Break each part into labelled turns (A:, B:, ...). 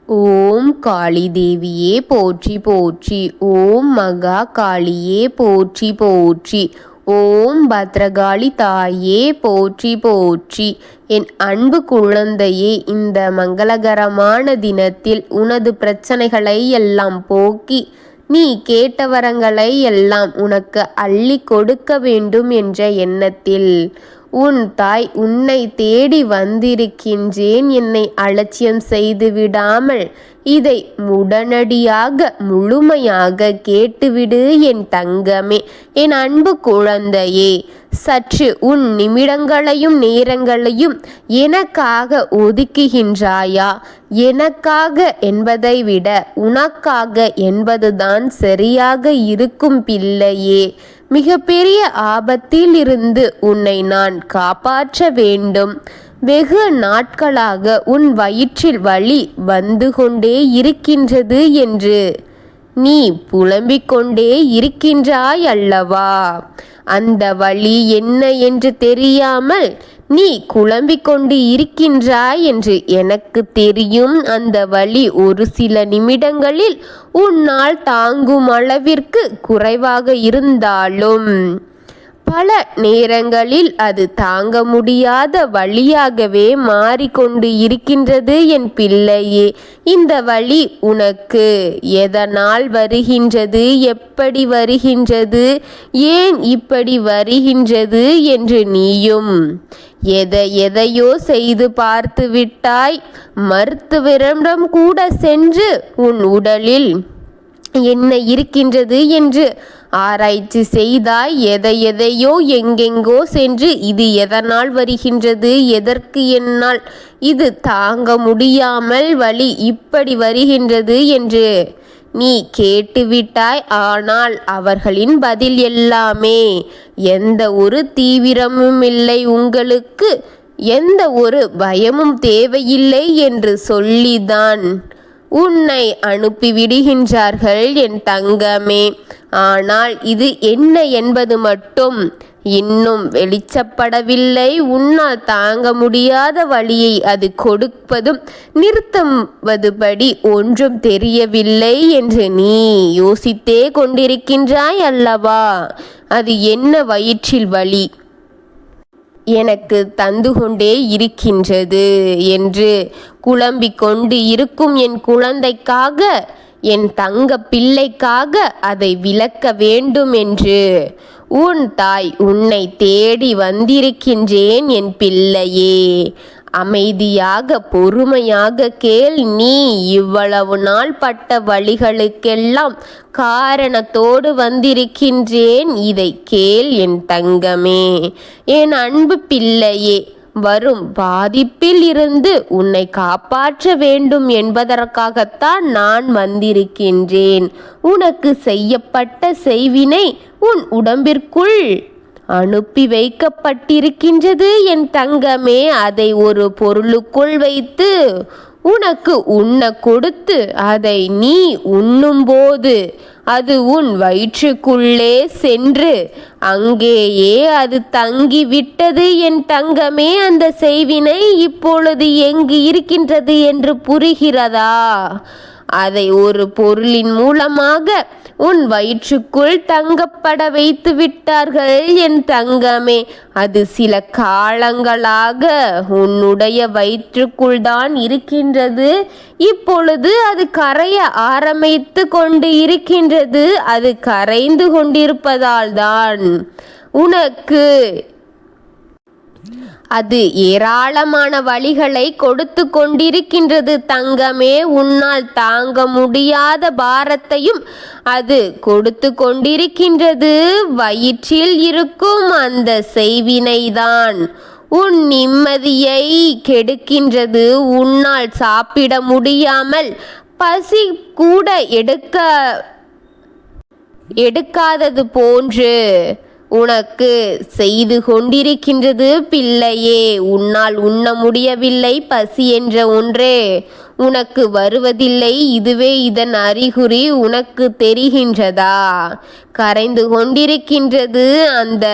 A: ஓம் காளி தேவியே போற்றி போற்றி. ஓம் மகா காளியே போற்றி போற்றி. ஓம் பத்ரகாளி தாயே போற்றி போற்றி. என் அன்பு குழந்தையே, இந்த மங்களகரமான தினத்தில் உனது பிரச்சனைகளை எல்லாம் போக்கி நீ கேட்ட வரங்களை எல்லாம் உனக்கு அள்ளி கொடுக்க வேண்டும் என்ற எண்ணத்தில் உன் தாய் உன்னை தேடி வந்திருக்கின்றேன். என்னை அலட்சியம் செய்து விடாமல் இதை உடனடியாக முழுமையாக கேட்டுவிடு என் தங்கமே, என் அன்பு குழந்தையே. சற்று உன் நிமிடங்களையும் நேரங்களையும் எனக்காக ஒதுக்குகின்றாயா? எனக்காக என்பதை விட உனக்காக என்பதுதான் சரியாக இருக்கும் பிள்ளையே. மிகப்பெரிய ஆபத்தில் இருந்து உன்னை நான் காப்பாற்ற வேண்டும். வெகு நாட்களாக உன் வயிற்றில் வலி வந்து கொண்டே இருக்கின்றது என்று நீ புலம்பிக் கொண்டே இருக்கின்றாய் அல்லவா? அந்த வலி என்ன என்று தெரியாமல் நீ குழம்பிக் கொண்டு இருக்கின்றாய் என்று எனக்கு தெரியும். அந்த வலி ஒரு சில நிமிடங்களில் உன்னால் தாங்கும் அளவிற்கு குறைவாக இருந்தாலும் பல நேரங்களில் அது தாங்க முடியாத வலியாகவே மாறிக்கொண்டு இருக்கின்றது என் பிள்ளையே. இந்த வலி உனக்கு எதனால் வருகின்றது, எப்படி வருகின்றது, ஏன் இப்படி வருகின்றது என்று நீயும் எதையோ செய்து பார்த்து விட்டாய். மருத்துவரிடம் கூட சென்று உன் உடலில் என்ன இருக்கின்றது என்று ஆராய்ச்சி செய்தாய். எதையோ எங்கெங்கோ சென்று இது எதனால் வருகின்றது, எதற்கு என்னால் இது தாங்க முடியாமல் வலி இப்படி வருகின்றது என்று நீ கேட்டுவிட்டாய். ஆனால் அவர்களின் பதில் எல்லாமே எந்த ஒரு தீவிரமும் இல்லை, உங்களுக்கு எந்த ஒரு பயமும் தேவையில்லை என்று சொல்லிதான் உன்னை அனுப்பிவிடுகின்றார்கள் என் தங்கமே. ஆனால் இது என்ன என்பது மட்டும் இன்னும் வெளிச்சப்படவில்லை. உன்னால் தாங்க முடியாத வலியை அது கொடுப்பதும் நிறுத்துவதுபடி ஒன்றும் தெரியவில்லை என்று நீ யோசித்தே கொண்டிருக்கின்றாய் அல்லவா? அது என்ன வயிற்றில் வலி எனக்கு தந்து கொண்டே இருக்கின்றது என்று குழம்பிக் கொண்டு இருக்கும் என் குழந்தைக்காக, என் தங்க பிள்ளைக்காக அதை விளக்க வேண்டும் என்று உன் தாய் உன்னை தேடி வந்திருக்கின்றேன் என் பிள்ளையே. அமைதியாக பொறுமையாக கேள். நீ இவ்வளவு நாள் பட்ட வழிகளுக்கெல்லாம் காரணத்தோடு வந்திருக்கின்றேன். இதை கேள் என் தங்கமே, என் அன்பு பிள்ளையே. வரும் பாதிப்பில் இருந்து உன்னை காப்பாற்ற வேண்டும் என்பதற்காகத்தான் நான் வந்திருக்கின்றேன். உனக்கு செய்யப்பட்ட செய்வினை உன் உடம்பிற்குள் அனுப்பி வைக்கப்பட்டிருக்கின்றது என் தங்கமே. அதை ஒரு பொருளுக்குள் வைத்து உனக்கு உண்ண கொடுத்து அதை நீ உண்ணும்போது அது உன் வயிற்றுக்குள்ளே சென்று அங்கேயே அது தங்கிவிட்டது என் தங்கமே. அந்த செய்வினை இப்பொழுது எங்கு இருக்கின்றது என்று புரிகிறதா? அதை ஒரு பொருளின் மூலமாக உன் வயிற்றுக்குள் தங்கப்பட வைத்து விட்டார்கள் என் தங்கமே. அது சில காலங்களாக உன்னுடைய வயிற்றுக்குள் தான் இருக்கின்றது. இப்பொழுது அது கரைய ஆரம்பித்து கொண்டு இருக்கின்றது. அது கரைந்து கொண்டிருப்பதால் தான் உனக்கு அது ஏராளமான வலிகளை கொடுத்து கொண்டிருக்கின்றது தங்கமே. உன்னால் தாங்க முடியாத பாரத்தையும் அது கொடுத்து கொண்டிருக்கின்றது. வயிற்றில் இருக்கும் அந்த செய்வினைதான் உன் நிம்மதியை கெடுக்கின்றது. உன்னால் சாப்பிட முடியாமல் பசி கூட எடுக்காதது போன்று உனக்கு செய்து கொண்டிருக்கின்றது பிள்ளையே. உன்னால் உண்ண முடியவில்லை, பசி என்ற ஒன்றே உனக்கு வருவதில்லை. இதுவே இதன் அறிகுறி உனக்கு தெரிகின்றதா? கரைந்து கொண்டிருக்கின்றது அந்த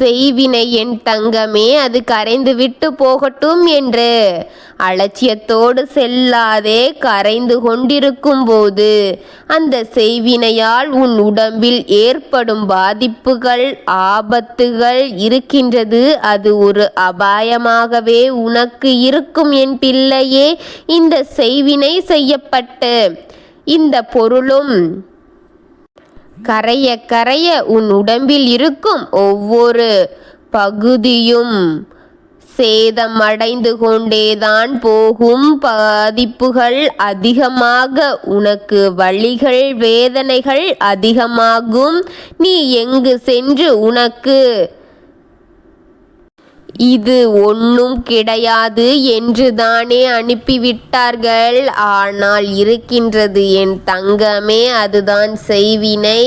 A: செய்வினை என் தங்கமே, அது கரைந்து விட்டு போகட்டும் என்று அலட்சியத்தோடு செல்லாதே. கரைந்து கொண்டிருக்கும் போது அந்த செய்வினையால் உன் உடம்பில் ஏற்படும் பாதிப்புகள், ஆபத்துகள் இருக்கின்றது. அது ஒரு அபாயமாகவே உனக்கு இருக்கும் என் பிள்ளையே. இந்த செய்வினை செய்யப்பட்டு இந்த பொருளும் கரைய கரைய உன் உடம்பில் இருக்கும் ஒவ்வொரு பகுதியும் சேதமடைந்து கொண்டேதான் போகும். பாதிப்புகள் அதிகமாக, உனக்கு வலிகள், வேதனைகள் அதிகமாகும். நீ எங்கு சென்று உனக்கு இது ஒன்றும் கிடையாது என்று தானே அனுப்பிவிட்டார்கள். ஆனால் இருக்கின்றது என் தங்கமே, அதுதான் செய்வினை.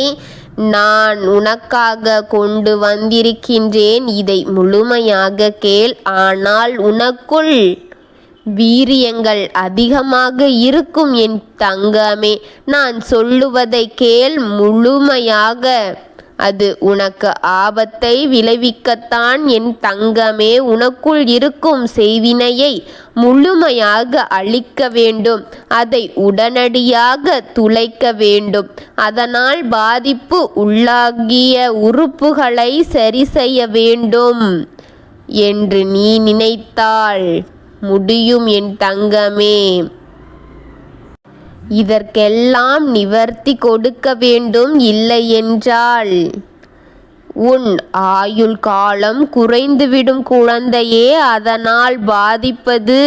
A: நான் உனக்காக கொண்டு வந்திருக்கின்றேன். இதை முழுமையாக கேள். ஆனால் உனக்குள் வீரியங்கள் அதிகமாக இருக்கும் என் தங்கமே. நான் சொல்லுவதை கேள் முழுமையாக. அது உனக்கு ஆபத்தை விளைவிக்கத்தான் என் தங்கமே. உனக்குள் இருக்கும் செய்வினையை முழுமையாக அழிக்க வேண்டும். அதை உடனடியாக துளைக்க வேண்டும். அதனால் பாதிப்பு உள்ளாகிய உறுப்புகளை சரி செய்ய வேண்டும் என்று நீ நினைத்தால் முடியும் என் தங்கமே. இதற்கெல்லாம் நிவர்த்தி கொடுக்க வேண்டும். இல்லை என்றால் உன் ஆயுள் காலம் குறைந்துவிடும் குழந்தையே. அதனால் பாதிப்பது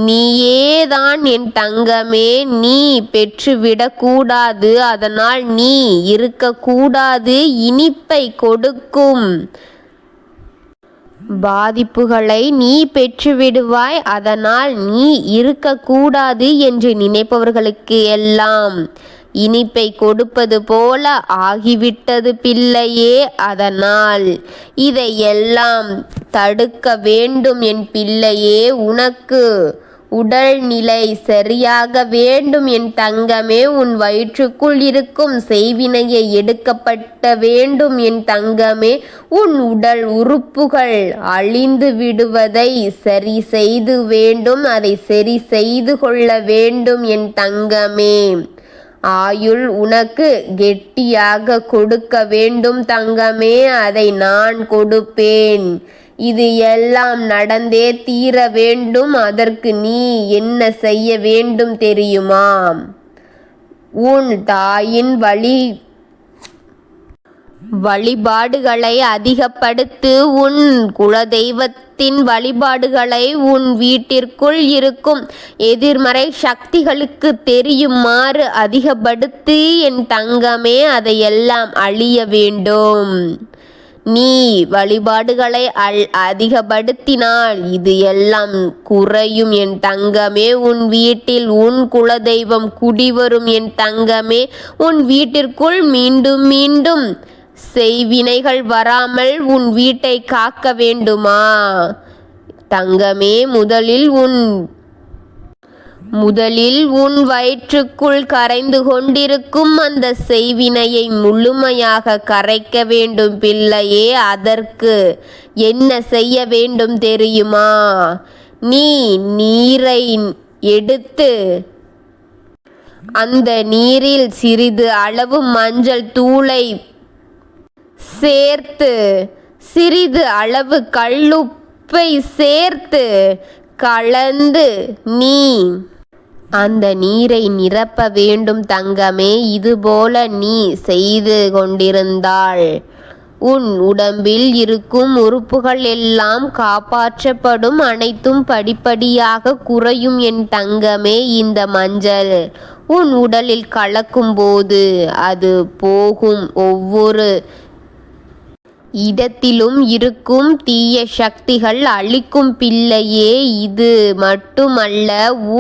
A: நீயேதான் என் தங்கமே. நீ பெற்றுவிடக்கூடாது. அதனால் நீ இருக்கக்கூடாது. இனிப்பை கொடுக்கும் பாதிப்புகளை நீ பெற்றுவிடுவாய். அதனால் நீ இருக்கக்கூடாது என்று நினைப்பவர்களுக்கு எல்லாம் இனிப்பை கொடுப்பது போல ஆகிவிட்டது பிள்ளையே. அதனால் இதையெல்லாம் தடுக்க வேண்டும் என் பிள்ளையே. உனக்கு உடல்நிலை சரியாக வேண்டும் என் தங்கமே. உன் வயிற்றுக்குள் இருக்கும் செய்வினையை எடுக்கப்பட்ட வேண்டும் என் தங்கமே. உன் உடல் உறுப்புகள் அழிந்து விடுவதை சரி செய்து வேண்டும். அதை சரி செய்து கொள்ள வேண்டும் என் தங்கமே. ஆயுள் உனக்கு கெட்டியாக கொடுக்க வேண்டும் தங்கமே. அதை நான் கொடுப்பேன். இது எல்லாம் நடந்தே தீர வேண்டும். அதற்கு நீ என்ன செய்ய வேண்டும் தெரியுமா? உன் தாயின் வழிபாடுகளை அதிகப்படுத்து. உன் குலதெய்வத்தின் வழிபாடுகளை உன் வீட்டிற்குள் இருக்கும் எதிர்மறை சக்திகளுக்கு தெரியுமாறு அதிகப்படுத்தி என் தங்கமே. அதையெல்லாம் அழிய வேண்டும். நீ வழிபாடுகளை அதிகப்படுத்தினால் இது எல்லாம் குறையும் என் தங்கமே. உன் வீட்டில் உன் குலதெய்வம் குடிவரும் என் தங்கமே. உன் வீட்டிற்குள் மீண்டும் மீண்டும் செய்வினைகள் வராமல் உன் வீட்டை காக்க வேண்டுமா தங்கமே? முதலில் உன் வயிற்றுக்குள் கரைந்து கொண்டிருக்கும் அந்த செய்வினையை முழுமையாக கரைக்க வேண்டும் பிள்ளையே. அதற்கு என்ன செய்ய வேண்டும் தெரியுமா? நீ நீரை எடுத்து அந்த நீரில் சிறிது அளவு மஞ்சள் தூளை சேர்த்து, சிறிது அளவு கல்லுப்பை சேர்த்து கலந்து நீ அந்த நீரை நிரப்ப வேண்டும் தங்கமே. இதுபோல நீ செய்து கொண்டிருந்தால் உன் உடம்பில் இருக்கும் உறுப்புகள் எல்லாம் காப்பாற்றப்படும். அனைத்தும் படிப்படியாக குறையும் என் தங்கமே. இந்த மஞ்சள் உன் உடலில் கலக்கும் போது அது போகும் ஒவ்வொரு இடத்திலும் இருக்கும் தீய சக்திகள் அழிக்கும் பிள்ளையே. இது மட்டுமல்ல,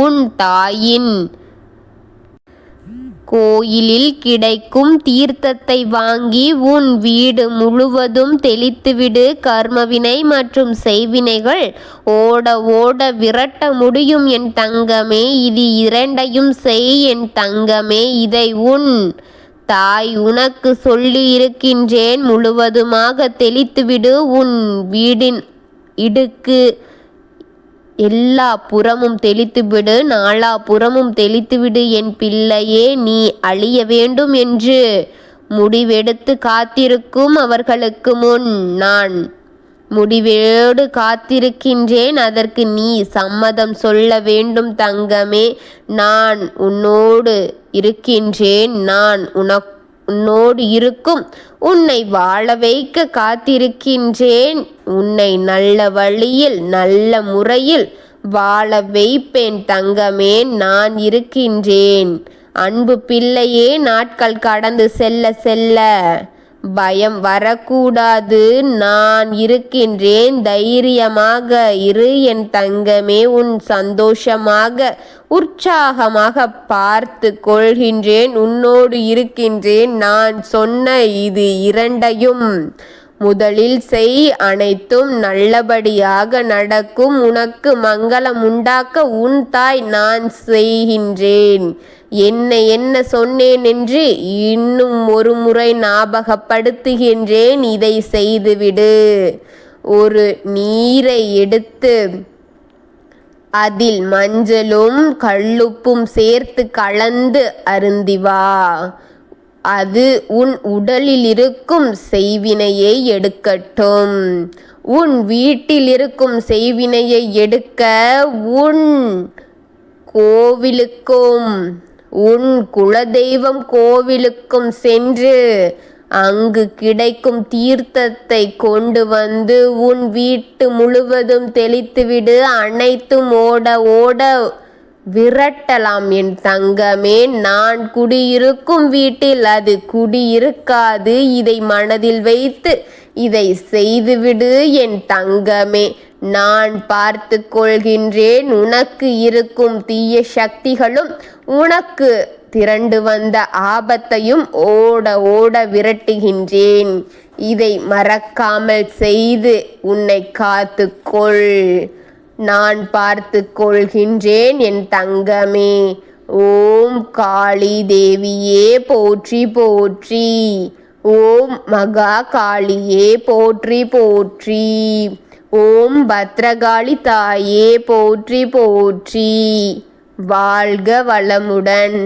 A: உன் தாயின் கோயிலில் கிடைக்கும் தீர்த்தத்தை வாங்கி உன் வீடு முழுவதும் தெளித்துவிடு. கர்மவினை மற்றும் செய்வினைகள் ஓட ஓட விரட்ட முடியும் என் தங்கமே. இது இரண்டையும் செய் என் தங்கமே. இதை உன் தாய் உனக்கு சொல்லி இருக்கின்றேன், முழுவதுமாக தெளித்துவிடு. உன் வீடின் இடுக்கு எல்லா புறமும் தெளித்துவிடு, நாலா புறமும் தெளித்துவிடு. என் பிள்ளையே, நீ அழிய வேண்டும் என்று முடிவெடுத்து காத்திருக்கும் அவர்களுக்கு முன் நான் முடிவோடு காத்திருக்கின்றேன். அதற்கு நீ சம்மதம் சொல்ல வேண்டும் தங்கமே. நான் உன்னோடு இருக்கின்றேன். நான் உன்னோடு இருக்கும், உன்னை வாழ வைக்க காத்திருக்கின்றேன். உன்னை நல்ல வழியில் நல்ல முறையில் வாழ வைப்பேன் தங்கமே. நான் இருக்கின்றேன் அன்பு பிள்ளையே. நாட்கள் கடந்து செல்ல செல்ல பயம் வரக்கூடாது. நான் இருக்கின்றேன், தைரியமாக இரு என் தங்கமே. உன் சந்தோஷமாக உற்சாகமாக பார்த்து கொள்கின்றேன், உன்னோடு இருக்கின்றேன். நான் சொன்ன இது இரண்டையும் முதலில் செய், அனைத்தும் நல்லபடியாக நடக்கும். உனக்கு மங்களம் உண்டாக்க உன் தாய் நான் செய்கின்றேன். என்ன சொன்னேன் என்று இன்னும் ஒரு முறை ஞாபகப்படுத்துகின்றேன். இதை செய்துவிடு. ஒரு நீரை எடுத்து அதில் மஞ்சளும் கல்லுப்பும் சேர்த்து கலந்து அருந்திவா. அது உன் உடலில் இருக்கும் செய்வினையை எடுக்கட்டும். உன் வீட்டில் இருக்கும் செய்வினையை எடுக்க உன் கோவிலுக்கும் உன் குலதெய்வம் கோவிலுக்கும் சென்று அங்கு கிடைக்கும் தீர்த்தத்தை கொண்டு வந்து உன் வீட்டு முழுவதும் தெளித்துவிடு. அனைத்தும் ஓட ஓட விரட்டலாம் என் தங்கமே. நான் குடியிருக்கும் வீட்டில் அது குடியிருக்காது. இதை மனதில் வைத்து இதை செய்துவிடு என் தங்கமே. நான் பார்த்து கொள்கின்றேன். உனக்கு இருக்கும் தீய சக்திகளும் உனக்கு திரண்டு வந்த ஆபத்தையும் ஓட ஓட விரட்டுகின்றேன். இதை மறக்காமல் செய்து உன்னை காத்துக்கொள். நான் பார்த்து கொள்கின்றேன் என் தங்கமே. ஓம் காளி தேவியே போற்றி போற்றி. ஓம் மகா காளியே போற்றி போற்றி. ஓம் பத்ரகாளி தாயே போற்றி போற்றி. வாழ்க வளமுடன்.